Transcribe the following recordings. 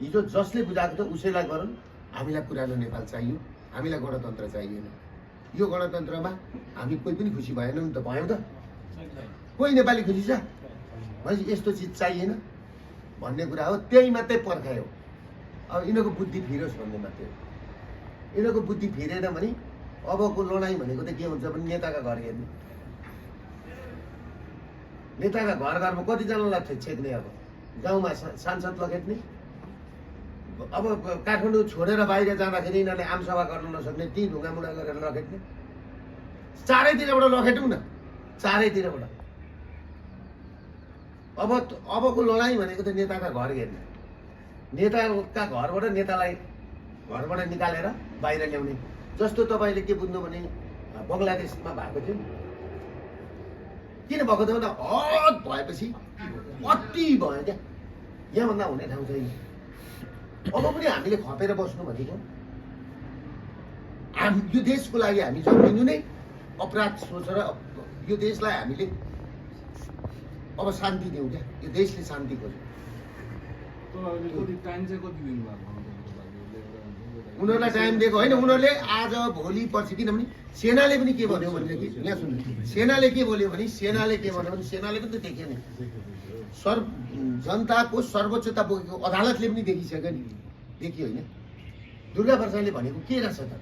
हिजो जसले बुझाएको थियो उसैलाई गरौँ। हामीलाई पुरानो नेपाल चाहियो, हामीलाई गणतन्त्र चाहिएन। यो गणतन्त्रमा हामी कोही पनि खुसी भएनौँ नि त, भयौँ त? कोही नेपाली खुसी छ भनेपछि यस्तो चिज चाहिएन भन्ने कुरा हो। त्यही मात्रै पर्खायो। अब यिनीहरूको बुद्धि फिरोस् भन्ने मात्रै हो। यिनीहरूको बुद्धि फिरेन भने अबको लडाइँ भनेको त के हुन्छ भने नेताका घर हेर्ने, नेताका घर घरमा कतिजनालाई छेक्ने, अब गाउँमा सांसद लखेट्ने, अब काठमाडौँ छोडेर बाहिर जाँदाखेरि यिनीहरूले आमसभा गर्न नसक्ने ती ढुङ्गामुढा गरेर लखेट्ने। चारैतिरबाट लखेटौँ न, चारैतिरबाट। अबको लडाइँ भनेको त नेताका घर हेर्ने, नेताका घरबाट नेतालाई घरबाट निकालेर बाहिर ल्याउने। जस्तो तपाईँले के बुझ्नु भने बङ्गलादेशमा भएको थियो। किन भएको थियो भन्दा हद भएपछि अति भयो क्या, यहाँभन्दा हुने ठाउँ छैन। अब पनि हामीले खपेर बस्नु भनेको यो देशको लागि हामी जन्मिनु नै अपराध सोचेर यो देशलाई हामीले अब शान्ति दिउँ क्या। यो देशले शान्ति खोज्यो। उनीहरूलाई टाइम दिएको होइन। उनीहरूले आज भोलि पर्सि, किनभने सेनाले पनि के भन्यो भनेदेखि यहाँ सुन्नु, सेनाले के बोल्यो भने सेनाले पनि त देख्यो नि, जनताको सर्वोच्चता बोकेको अदालतले पनि देखिसक्यो नि, देखियो होइन? दुर्गा प्रसादले भनेको के रहेछ त,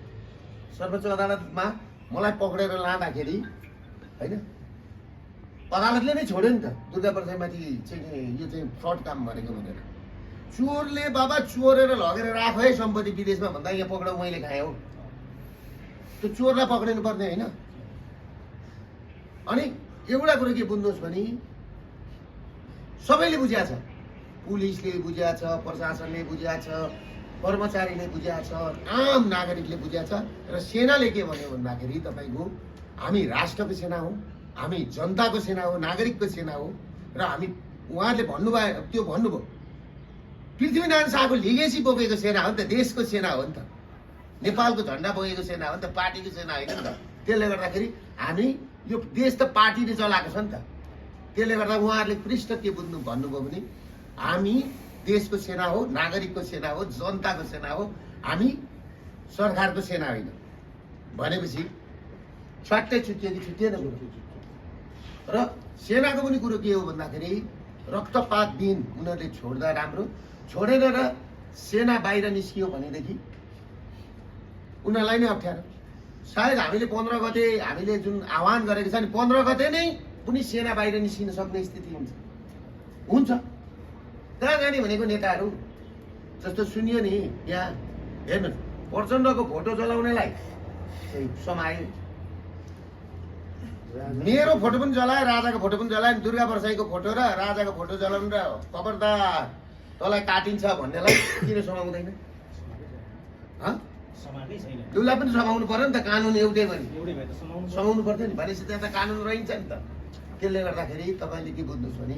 सर्वोच्च अदालतमा मलाई पक्रेर लाँदाखेरि होइन अदालतले नै छोड्यो नि त दुर्गा प्रसादमाथि चाहिँ यो चाहिँ फ्रड काम गरेको भनेर। चोरले बाबा चोरेर लगेर राख है सम्पत्ति विदेशमा भन्दा यहाँ पक्राउ मैले खाएँ हो। त्यो चोरलाई पक्रिनु पर्ने होइन। अनि एउटा कुरो के बुझ्नुहोस् भने सबैले बुझ्या छ, पुलिसले बुझ्या छ, प्रशासनले बुझ्या छ, कर्मचारीले बुझ्या छ, आम नागरिकले बुझ्या छ। र सेनाले के भन्यो भन्दाखेरि तपाईँको हामी राष्ट्रको सेना हो, हामी जनताको सेना हो, नागरिकको सेना हो। र हामी उहाँहरूले भन्नुभयो, त्यो भन्नुभयो पृथ्वीनारायण शाहको लिगेसी बोकेको सेना हो नि त, देशको सेना हो नि त, नेपालको झन्डा बोकेको सेना हो नि त, पार्टीको सेना होइन नि त। त्यसले गर्दाखेरि हामी यो देश त पार्टीले चलाएको छ नि त। त्यसले गर्दा उहाँहरूले पृष्ठ के बुझ्नु भन्नुभयो भने हामी देशको सेना हो, नागरिकको सेना हो, जनताको सेना हो, हामी सरकारको सेना होइन भनेपछि छट्टै छुट्टियो कि छुट्टिएन कुरो। र सेनाको पनि कुरो के हो भन्दाखेरि रक्तपात दिन उनीहरूले छोड्दा राम्रो, छोडेर र सेना बाहिर निस्कियो भनेदेखि उनीहरूलाई नै अप्ठ्यारो। सायद हामीले 15 गते हामीले जुन आह्वान गरेको छ नि, 15 गते नै पनि सेना बाहिर निस्किन सक्ने स्थिति हुन्छ। कहाँ जाने भनेको नेताहरू जस्तो सुनियो नि यहाँ हेर्नु, प्रचण्डको फोटो जलाउनेलाई समायो, मेरो फोटो पनि जलायो, राजाको फोटो पनि जलायो, दुर्गा प्रसाईको फोटो र राजाको फोटो जलाउनु र खबरदार तँलाई काटिन्छ भन्नेलाई किन समाउँदैन? उसलाई पनि समाउनु पर्यो नि त, कानुन एउटै भने समाउनु पर्थ्यो नि। भनेपछि त्यहाँ त कानुन रहन्छ नि त। त्यसले गर्दाखेरि तपाईँले के बुझ्नुहोस् भने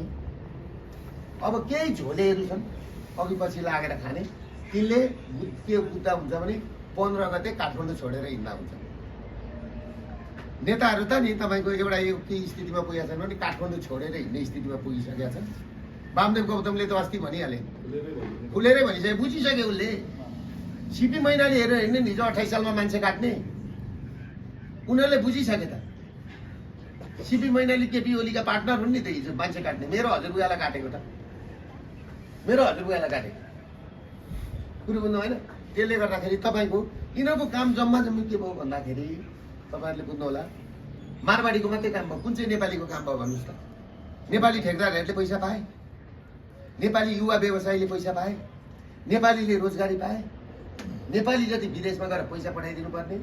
अब केही झोलेहरू छन् अघि पछि लागेर खाने, तिनले के बुझ्दा हुन्छ भने 15 गते काठमाडौँ छोडेर हिँड्दा हुन्छ। नेताहरू त नि तपाईँको एउटा यो के स्थितिमा पुगेका छन् भने काठमाडौँ छोडेर हिँड्ने स्थितिमा पुगिसकेका छन्। वामदेव गौतमले त अस्ति भनिहाले, खुलेरै भनिसक्यो, बुझिसक्यो उसले। सिपी मैनाली हेरेर हिँड्ने नि हिजो 28 सालमा मान्छे काट्ने, उनीहरूले बुझिसके त। सिपी मैनाली केपी ओलीका पार्टनर हुन् नि त हिजो मान्छे काट्ने। मेरो हजुरबुवालाई काटेको त, मेरो हजुरबुवालाई काटेको कुरो बुझ्नु होइन? त्यसले गर्दाखेरि तपाईँको यिनीहरूको काम जम्मा जम्मी के भयो भन्दाखेरि तपाईँहरूले बुझ्नु होला, मारवाडीको मात्रै काम भयो। कुन चाहिँ नेपालीको काम भयो भन्नुहोस् त? नेपाली ठेकदारहरूले पैसा पाए, नेपाली युवा व्यवसायीले पैसा पाए, नेपालीले रोजगारी पाए, नेपाली जति विदेशमा गएर पैसा पठाइदिनु पर्ने,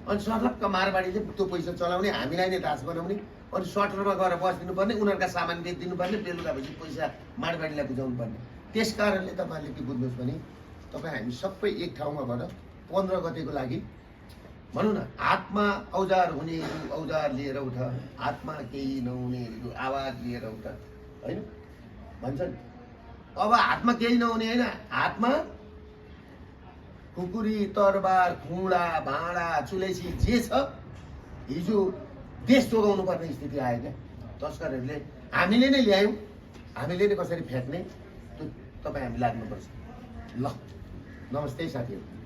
अनि सर्लक्क मारवाडीले त्यो पैसा चलाउने, हामीलाई नै दास बनाउने, अनि सटरमा गएर बसिदिनु पर्ने, उनीहरूका सामान बेचिदिनु पर्ने, बेलुका भएपछि पैसा मारवाडीलाई बुझाउनु पर्ने। त्यस कारणले तपाईँहरूले के बुझ्नुहोस् भने तपाईँ हामी सबै एक ठाउँमा भएर 15 गतेको लागि भनौँ न, हातमा औजार हुनेहरू औजार लिएर उठ, हातमा केही नहुनेहरू आवाज लिएर उठ होइन भन्छन्। अब हातमा केही नहुने होइन, हातमा खुकुरी, तरबार, खुँडा, भाँडा, चुलेसी जे छ, हिजो देश जोगाउनु पर्ने स्थिति आयो क्या। तस्करहरूले हामीले नै ल्यायौँ, हामीले नै कसरी फ्याँक्ने, त्यो तपाईँ हामी लाग्नुपर्छ। ल नमस्ते साथीहरू।